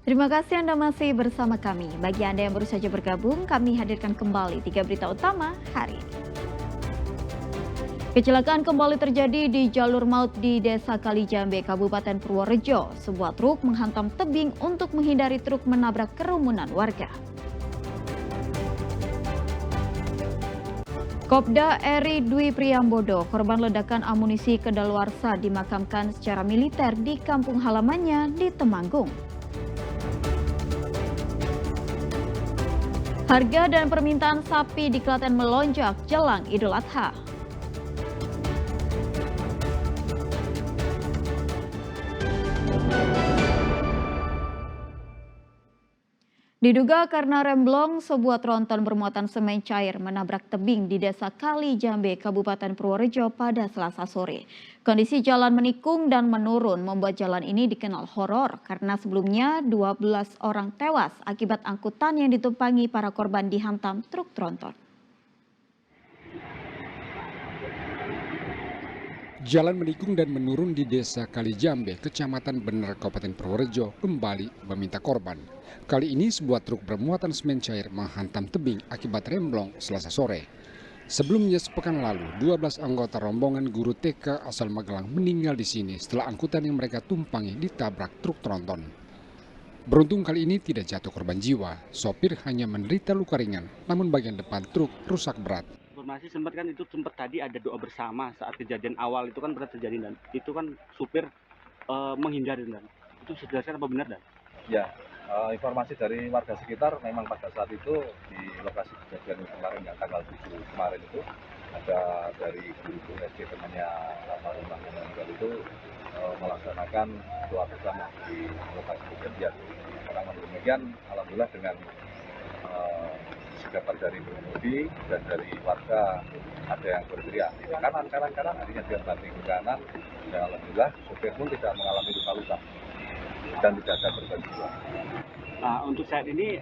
Terima kasih Anda masih bersama kami. Bagi Anda yang baru saja bergabung, kami hadirkan kembali 3 berita utama hari ini. Kecelakaan kembali terjadi di jalur maut di Desa Kalijambe, Kabupaten Purworejo. Sebuah truk menghantam tebing untuk menghindari truk menabrak kerumunan warga. Kopda Eri Dwi Priyambodo, korban ledakan amunisi kadaluarsa, dimakamkan secara militer di kampung halamannya di Temanggung. Harga dan permintaan sapi di Klaten melonjak jelang Idul Adha. Diduga karena remblong, sebuah tronton bermuatan semen cair menabrak tebing di Desa Kalijambe, Kabupaten Purworejo pada Selasa sore. Kondisi jalan menikung dan menurun membuat jalan ini dikenal horor karena sebelumnya 12 orang tewas akibat angkutan yang ditumpangi para korban dihantam truk tronton. Jalan menikung dan menurun di Desa Kalijambe, Kecamatan Bener, Kabupaten Purworejo, kembali meminta korban. Kali ini sebuah truk bermuatan semen cair menghantam tebing akibat remblong Selasa sore. Sebelumnya sepekan lalu, 12 anggota rombongan guru TK asal Magelang meninggal di sini setelah angkutan yang mereka tumpangi ditabrak truk tronton. Beruntung kali ini tidak jatuh korban jiwa, sopir hanya menderita luka ringan, namun bagian depan truk rusak berat. Informasi sempat tadi ada doa bersama saat kejadian awal itu kan pernah terjadi, dan itu kan supir menghindari, dan itu sejelaskan apa benar, dan Ya, informasi dari warga sekitar memang pada saat itu di lokasi kejadian kemarin, yang tanggal 7 kemarin itu ada dari guru SD temannya almarhumah yang meninggal itu melaksanakan doa bersama di lokasi kejadian. Namun demikian, alhamdulillah dengan sikap dari pengemudi dan dari warga ada yang berteriak di kanan, akhirnya dia banting ke kanan, dan alhamdulillah supir pun tidak mengalami luka-luka dan tidak ada korban jiwa. Nah, untuk saat ini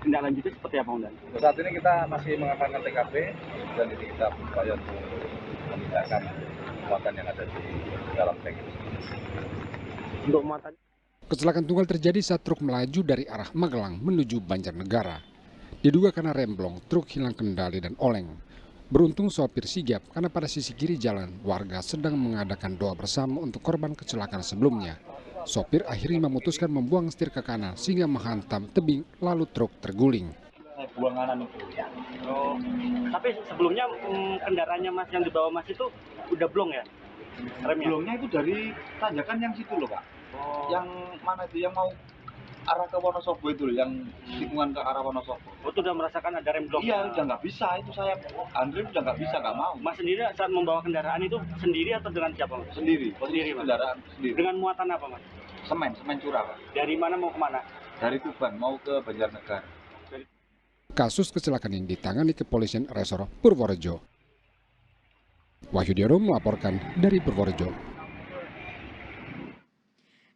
tindak lanjutnya seperti apa, dan Saat ini kita masih mengamankan TKP dan ini kita berupaya untuk memindahkan muatan yang ada di dalam tank. untuk muatan Kecelakaan tunggal terjadi saat truk melaju dari arah Magelang menuju Banjarnegara. Diduga karena remblong, truk hilang kendali dan oleng. Beruntung sopir sigap karena pada sisi kiri jalan warga sedang mengadakan doa bersama untuk korban kecelakaan sebelumnya. Sopir akhirnya memutuskan membuang setir ke kanan sehingga menghantam tebing lalu truk terguling. buang kanan itu. Oh, tapi sebelumnya kendaraannya Mas yang dibawa Mas itu udah blong ya remnya? Blongnya itu dari tanjakan yang situ loh Pak. Oh. Yang mana itu, yang mau arah ke Wonosobo itu loh, yang tikungan ke arah Wonosobo. Oh, itu udah merasakan ada rem blong? Iya, udah nggak bisa, itu saya Andre udah nggak bisa, nggak mau. Mas sendiri saat membawa kendaraan itu sendiri atau dengan siapa, Mas? Sendiri, Sendiri, Mas? kendaraan sendiri. Dengan muatan apa, Mas? Semen curah Pak. Dari mana mau kemana? Dari Tuban mau ke Banjarnegara. Kasus kecelakaan ini ditangani Kepolisian Resor Purworejo. Wahyu Diono melaporkan dari Purworejo.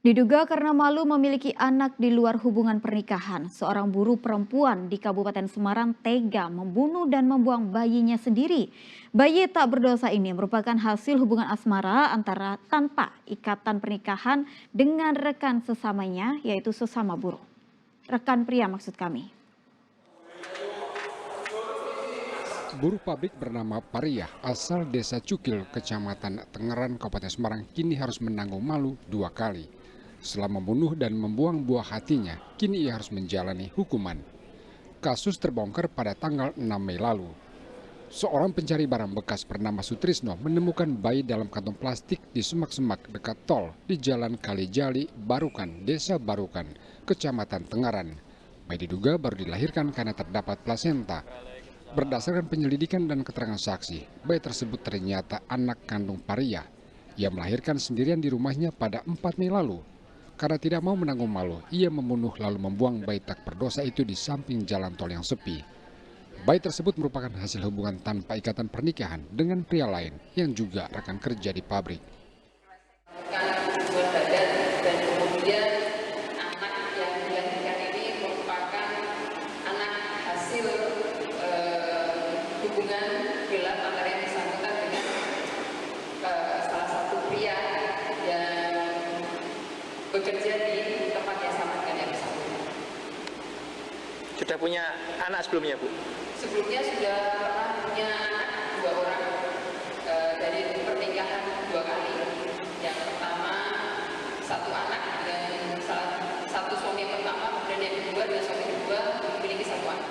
Diduga karena malu memiliki anak di luar hubungan pernikahan, seorang buruh perempuan di Kabupaten Semarang tega membunuh dan membuang bayinya sendiri. Bayi tak berdosa ini merupakan hasil hubungan asmara antara tanpa ikatan pernikahan dengan rekan sesamanya, yaitu sesama buruh. Rekan pria maksud kami. Buruh pabrik bernama Pariah asal Desa Cukil, Kecamatan Tengaran, Kabupaten Semarang kini harus menanggung malu 2 kali. Setelah membunuh dan membuang buah hatinya, kini ia harus menjalani hukuman. Kasus terbongkar pada tanggal 6 Mei lalu. Seorang pencari barang bekas bernama Sutrisno menemukan bayi dalam kantong plastik di semak-semak dekat tol di Jalan Kalijali, Barukan, Desa Barukan, Kecamatan Tengaran. Bayi diduga baru dilahirkan karena terdapat plasenta. Berdasarkan penyelidikan dan keterangan saksi, bayi tersebut ternyata anak kandung Pariah. Ia melahirkan sendirian di rumahnya pada 4 Mei lalu. Karena tidak mau menanggung malu, ia membunuh lalu membuang bayi tak berdosa itu di samping jalan tol yang sepi. Bayi tersebut merupakan hasil hubungan tanpa ikatan pernikahan dengan pria lain yang juga rekan kerja di pabrik. Dan kemudian anak yang dilahirkan ini merupakan anak hasil hubungan gelap antara yang bersangkutan dengan salah satu pria yang bekerja di tempat yang sama dengan sudah punya anak sebelumnya, Bu? Sebelumnya sudah pernah punya anak 2 orang dari pernikahan 2 kali. Yang pertama 1 anak dengan satu suami yang pertama, kemudian yang kedua dengan suami kedua memiliki 1 anak.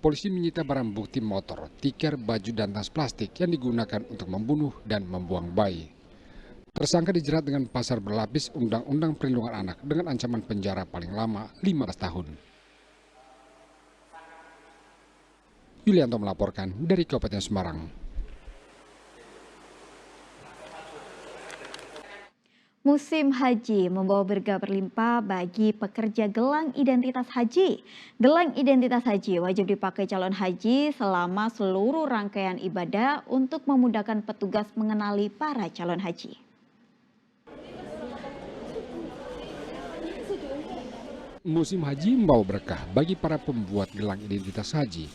Polisi menyita barang bukti motor, tikar, baju, dan tas plastik yang digunakan untuk membunuh dan membuang bayi. Tersangka dijerat dengan pasal berlapis Undang-Undang Perlindungan Anak dengan ancaman penjara paling lama 15 tahun. Yulianto melaporkan dari Kabupaten Semarang. Musim haji membawa berkah berlimpah bagi pekerja gelang identitas haji. Gelang identitas haji wajib dipakai calon haji selama seluruh rangkaian ibadah untuk memudahkan petugas mengenali para calon haji. Musim haji membawa berkah bagi para pembuat gelang identitas haji.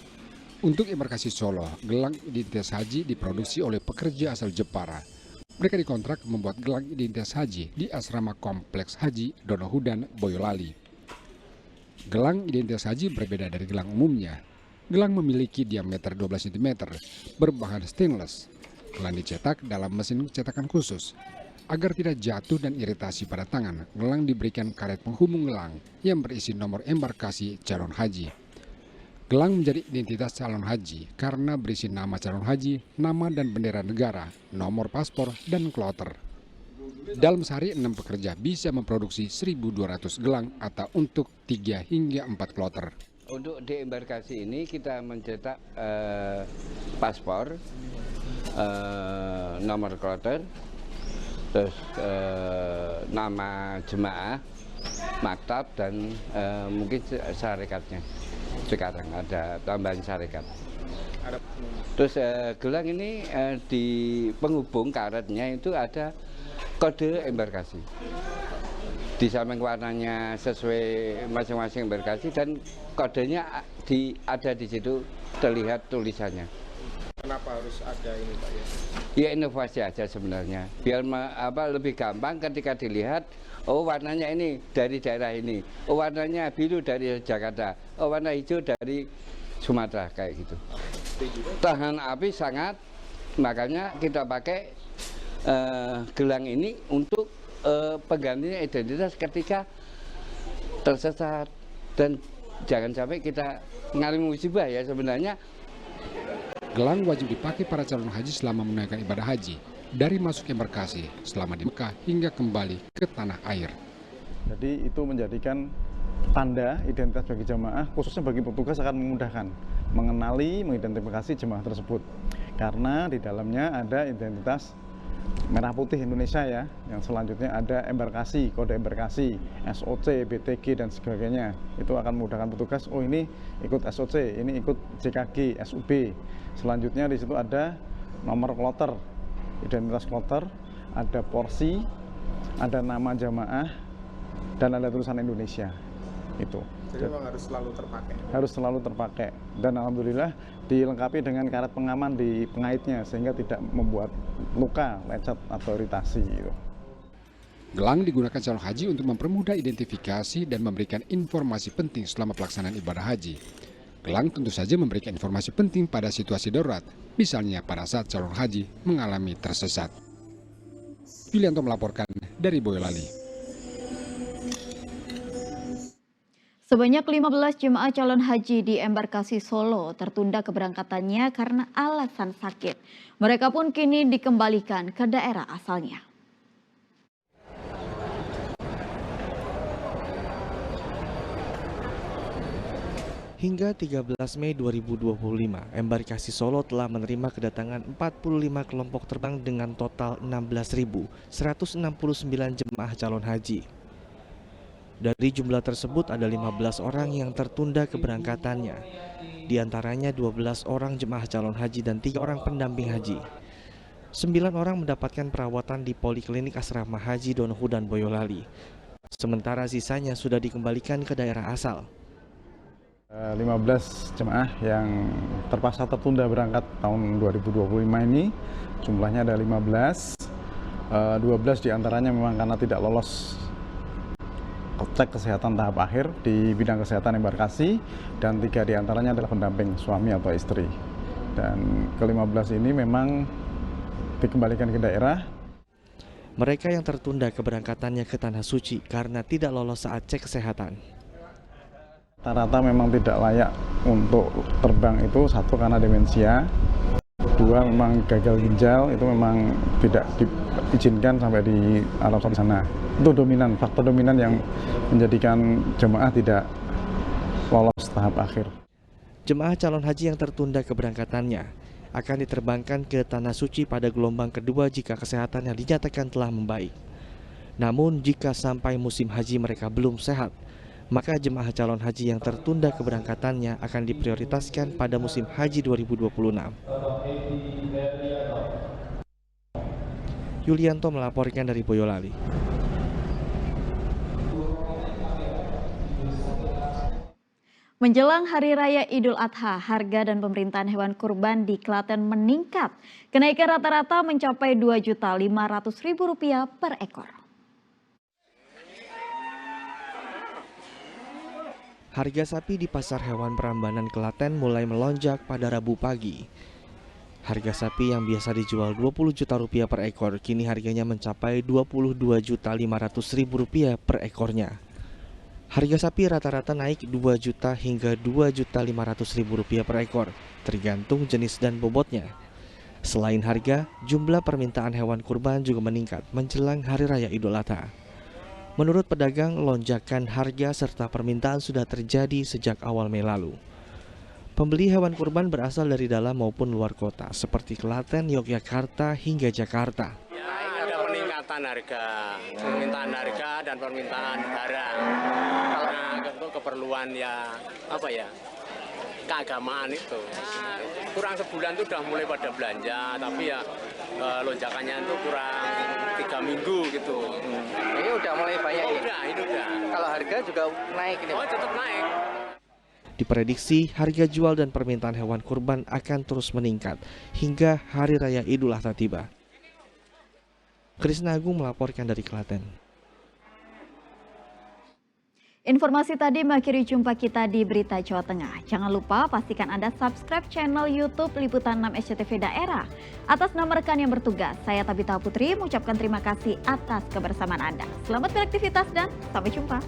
Untuk embarkasi Solo, gelang identitas haji diproduksi oleh pekerja asal Jepara. Mereka dikontrak membuat gelang identitas haji di asrama Kompleks Haji Donohudan, Boyolali. Gelang identitas haji berbeda dari gelang umumnya. Gelang memiliki diameter 12 cm, berbahan stainless. Gelang dicetak dalam mesin cetakan khusus. Agar tidak jatuh dan iritasi pada tangan, gelang diberikan karet penghubung gelang yang berisi nomor embarkasi calon haji. Gelang menjadi identitas calon haji karena berisi nama calon haji, nama dan bendera negara, nomor paspor, dan kloter. Dalam sehari 6 pekerja bisa memproduksi 1.200 gelang atau untuk 3 hingga 4 kloter. Untuk di embarkasi ini kita mencetak paspor, nomor kloter, terus nama jemaah, maktab, dan mungkin syarikatnya. Sekarang ada tambahan syarikat. Terus gelang ini di penghubung karetnya itu ada kode embarkasi. Di samping warnanya sesuai masing-masing embarkasi dan kodenya ada di situ, terlihat tulisannya. Kenapa harus ada ini, Pak? Ya inovasi aja sebenarnya. Biar lebih gampang ketika dilihat. Oh, warnanya ini dari daerah ini. Oh, warnanya biru dari Jakarta. Oh, warna hijau dari Sumatera, kayak gitu. Tahan api sangat, makanya kita pakai gelang ini untuk penggantinya identitas ketika tersesat. Dan jangan sampai kita ngalami musibah ya sebenarnya. Gelang wajib dipakai para calon haji selama menunaikan ibadah haji. Dari masuk embarkasi selama di Mekah hingga kembali ke tanah air. Jadi itu menjadikan tanda identitas bagi jemaah, khususnya bagi petugas akan memudahkan mengenali, mengidentifikasi jemaah tersebut. Karena di dalamnya ada identitas merah putih Indonesia ya, yang selanjutnya ada embarkasi, kode embarkasi, SOC, BTG dan sebagainya. Itu akan memudahkan petugas, oh ini ikut SOC, ini ikut JKG, SUB. Selanjutnya di situ ada nomor kloter, identitas kloter, ada porsi, ada nama jamaah, dan ada tulisan Indonesia. Itu. Jadi memang harus selalu terpakai. Harus selalu terpakai. Dan alhamdulillah dilengkapi dengan karet pengaman di pengaitnya sehingga tidak membuat luka, lecet atau iritasi. Gitu. Gelang digunakan calon haji untuk mempermudah identifikasi dan memberikan informasi penting selama pelaksanaan ibadah haji. Gelang tentu saja memberikan informasi penting pada situasi darurat, misalnya pada saat calon haji mengalami tersesat. Yulianto melaporkan dari Boyolali. Sebanyak 15 jemaah calon haji di embarkasi Solo tertunda keberangkatannya karena alasan sakit. Mereka pun kini dikembalikan ke daerah asalnya. Hingga 13 Mei 2025, embarkasi Solo telah menerima kedatangan 45 kelompok terbang dengan total 16.169 jemaah calon haji. Dari jumlah tersebut ada 15 orang yang tertunda keberangkatannya. Di antaranya 12 orang jemaah calon haji dan 3 orang pendamping haji. 9 orang mendapatkan perawatan di Poliklinik Asrama Haji Donohudan Boyolali. Sementara sisanya sudah dikembalikan ke daerah asal. 15 jemaah yang terpaksa tertunda berangkat tahun 2025 ini jumlahnya ada 15. 12 diantaranya memang karena tidak lolos cek kesehatan tahap akhir di bidang kesehatan embarkasi, dan 3 diantaranya adalah pendamping suami atau istri. Dan ke-15 ini memang dikembalikan ke daerah. Mereka yang tertunda keberangkatannya ke Tanah Suci karena tidak lolos saat cek kesehatan. Rata-rata memang tidak layak untuk terbang itu, satu karena demensia, dua memang gagal ginjal, itu memang tidak diizinkan sampai di Arab Saudi sana. Itu dominan, faktor dominan yang menjadikan jemaah tidak lolos tahap akhir. Jemaah calon haji yang tertunda keberangkatannya akan diterbangkan ke Tanah Suci pada gelombang kedua jika kesehatannya dinyatakan telah membaik. Namun jika sampai musim haji mereka belum sehat, maka jemaah calon haji yang tertunda keberangkatannya akan diprioritaskan pada musim haji 2026. Yulianto melaporkan dari Boyolali. Menjelang Hari Raya Idul Adha, harga dan pemerintahan hewan kurban di Klaten meningkat. Kenaikan rata-rata mencapai Rp2.500.000 per ekor. Harga sapi di Pasar Hewan Prambanan Klaten mulai melonjak pada Rabu pagi. Harga sapi yang biasa dijual Rp20 juta per ekor, kini harganya mencapai Rp22.500.000 per ekornya. Harga sapi rata-rata naik 2 juta hingga Rp2.500.000 per ekor, tergantung jenis dan bobotnya. Selain harga, jumlah permintaan hewan kurban juga meningkat menjelang Hari Raya Idul Adha. Menurut pedagang, lonjakan harga serta permintaan sudah terjadi sejak awal Mei lalu. Pembeli hewan kurban berasal dari dalam maupun luar kota, seperti Klaten, Yogyakarta, hingga Jakarta. Ada peningkatan harga, permintaan harga dan permintaan barang. Karena untuk keperluan keagamaan itu. Kurang sebulan itu sudah mulai pada belanja, tapi ya lonjakannya itu kurang 3 minggu gitu. Ini udah mulai banyak ya? Ini udah. Kalau harga juga naik ini? Oh, tetap naik. Diprediksi harga jual dan permintaan hewan kurban akan terus meningkat hingga Hari Raya Idul Adha tiba. Krisna Agung melaporkan dari Klaten. Informasi tadi mengakhiri jumpa kita di Berita Jawa Tengah. Jangan lupa pastikan Anda subscribe channel YouTube Liputan 6 SCTV Daerah. Atas nama rekan yang bertugas, saya Tabita Putri mengucapkan terima kasih atas kebersamaan Anda. Selamat beraktivitas dan sampai jumpa.